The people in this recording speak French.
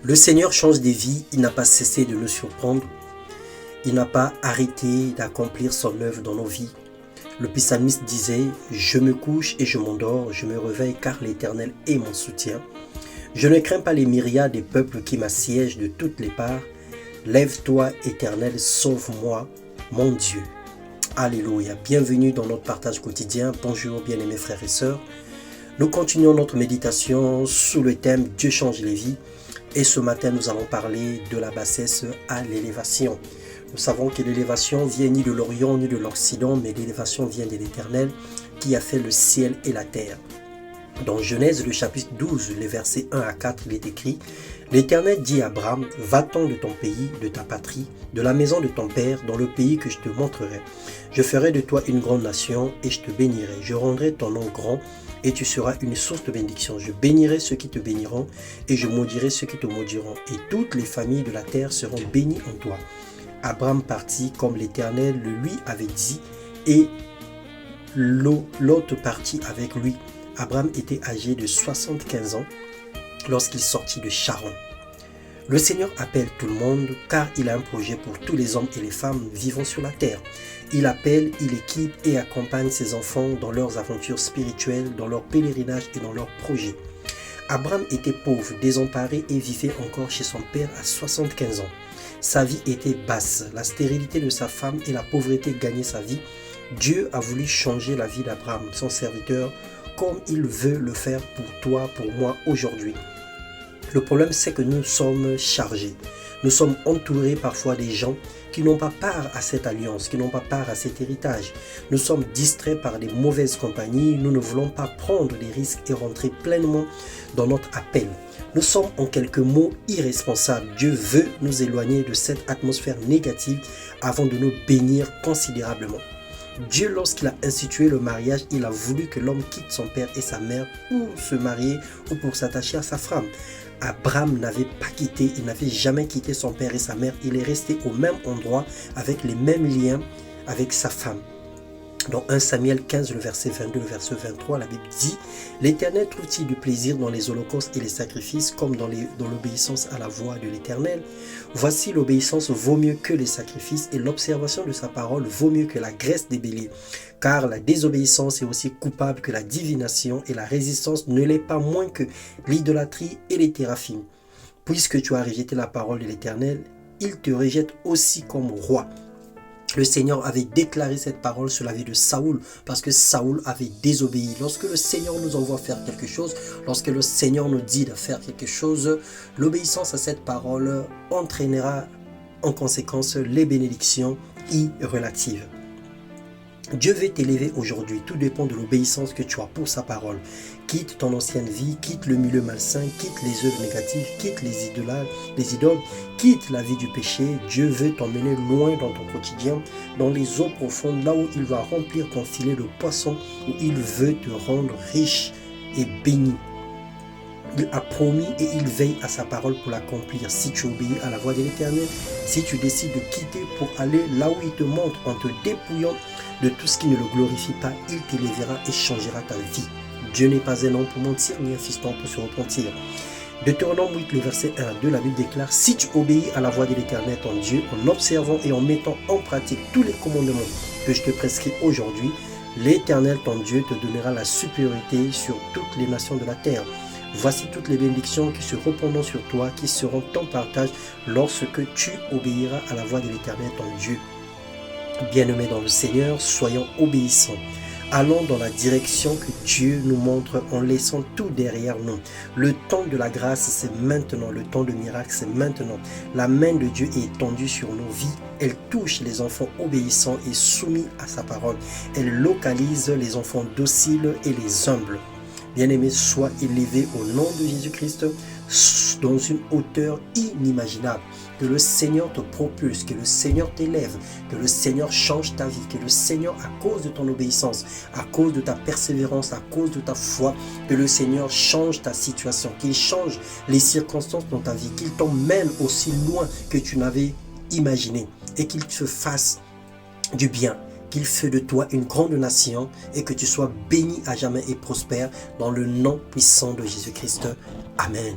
Le Seigneur change des vies, il n'a pas cessé de nous surprendre. Il n'a pas arrêté d'accomplir son œuvre dans nos vies. Le psalmiste disait « Je me couche et je m'endors, je me réveille car l'Éternel est mon soutien. Je ne crains pas les myriades des peuples qui m'assiègent de toutes les parts. Lève-toi, Éternel, sauve-moi, mon Dieu. » Alléluia. Bienvenue dans notre partage quotidien. Bonjour bien-aimés frères et sœurs. Nous continuons notre méditation sous le thème « Dieu change les vies ». Et ce matin, nous allons parler de la bassesse à l'élévation. Nous savons que l'élévation vient ni de l'Orient ni de l'Occident, mais l'élévation vient de l'Éternel qui a fait le ciel et la terre. Dans Genèse, le chapitre 12, les versets 1 à 4, il est écrit « L'Éternel dit à Abraham, va-t'en de ton pays, de ta patrie, de la maison de ton père, dans le pays que je te montrerai. Je ferai de toi une grande nation et je te bénirai. Je rendrai ton nom grand et tu seras une source de bénédiction. Je bénirai ceux qui te béniront et je maudirai ceux qui te maudiront. Et toutes les familles de la terre seront bénies en toi. » Abraham partit comme l'Éternel le lui avait dit et l'autre partit avec lui. Abraham était âgé de 75 ans lorsqu'il sortit de Charan. Le Seigneur appelle tout le monde car il a un projet pour tous les hommes et les femmes vivant sur la terre. Il appelle, il équipe et accompagne ses enfants dans leurs aventures spirituelles, dans leur pèlerinage et dans leurs projets. Abraham était pauvre, désemparé et vivait encore chez son père à 75 ans. Sa vie était basse, la stérilité de sa femme et la pauvreté gagnaient sa vie. Dieu a voulu changer la vie d'Abraham, son serviteur, comme il veut le faire pour toi, pour moi aujourd'hui. Le problème, c'est que nous sommes chargés. Nous sommes entourés parfois des gens qui n'ont pas part à cette alliance, qui n'ont pas part à cet héritage. Nous sommes distraits par des mauvaises compagnies. Nous ne voulons pas prendre les risques et rentrer pleinement dans notre appel. Nous sommes en quelques mots irresponsables. Dieu veut nous éloigner de cette atmosphère négative avant de nous bénir considérablement. Dieu, lorsqu'il a institué le mariage, il a voulu que l'homme quitte son père et sa mère pour se marier ou pour s'attacher à sa femme. Abraham n'avait pas quitté, il n'avait jamais quitté son père et sa mère. Il est resté au même endroit avec les mêmes liens avec sa femme. Dans 1 Samuel 15, le verset 22, le verset 23, la Bible dit « L'Éternel trouve-t-il du plaisir dans les holocaustes et les sacrifices comme dans l'obéissance à la voix de l'Éternel? Voici l'obéissance vaut mieux que les sacrifices et l'observation de sa parole vaut mieux que la graisse des béliers. Car la désobéissance est aussi coupable que la divination et la résistance ne l'est pas moins que l'idolâtrie et les théraphim. Puisque tu as rejeté la parole de l'Éternel, il te rejette aussi comme roi. » Le Seigneur avait déclaré cette parole sur la vie de Saoul parce que Saoul avait désobéi. Lorsque le Seigneur nous envoie faire quelque chose, lorsque le Seigneur nous dit de faire quelque chose, l'obéissance à cette parole entraînera en conséquence les bénédictions irrelatives. Dieu veut t'élever aujourd'hui, tout dépend de l'obéissance que tu as pour sa parole. Quitte ton ancienne vie, quitte le milieu malsain, quitte les œuvres négatives, quitte les idoles, quitte la vie du péché. Dieu veut t'emmener loin dans ton quotidien, dans les eaux profondes, là où il va remplir ton filet de poissons, où il veut te rendre riche et béni. Il a promis et il veille à sa parole pour l'accomplir. Si tu obéis à la voix de l'Éternel, si tu décides de quitter pour aller là où il te montre en te dépouillant de tout ce qui ne le glorifie pas, il t'élèvera et changera ta vie. Dieu n'est pas un homme pour mentir, ni un fiston pour se repentir. Deutéronome 8, le verset 1 à 2, la Bible déclare « Si tu obéis à la voix de l'Éternel ton Dieu, en observant et en mettant en pratique tous les commandements que je te prescris aujourd'hui, l'Éternel ton Dieu te donnera la supériorité sur toutes les nations de la terre. Voici toutes les bénédictions qui se répandront sur toi, qui seront ton partage lorsque tu obéiras à la voix de l'Éternel ton Dieu. » Bien-aimés dans le Seigneur, soyons obéissants. Allons dans la direction que Dieu nous montre en laissant tout derrière nous. Le temps de la grâce, c'est maintenant. Le temps de miracle, c'est maintenant. La main de Dieu est étendue sur nos vies. Elle touche les enfants obéissants et soumis à sa parole. Elle localise les enfants dociles et les humbles. Bien-aimés, sois élevé au nom de Jésus-Christ dans une hauteur inimaginable. Que le Seigneur te propulse, que le Seigneur t'élève, que le Seigneur change ta vie, que le Seigneur, à cause de ton obéissance, à cause de ta persévérance, à cause de ta foi, que le Seigneur change ta situation, qu'il change les circonstances dans ta vie, qu'il t'emmène aussi loin que tu n'avais imaginé et qu'il te fasse du bien. Qu'il fait de toi une grande nation et que tu sois béni à jamais et prospère dans le nom puissant de Jésus-Christ. Amen.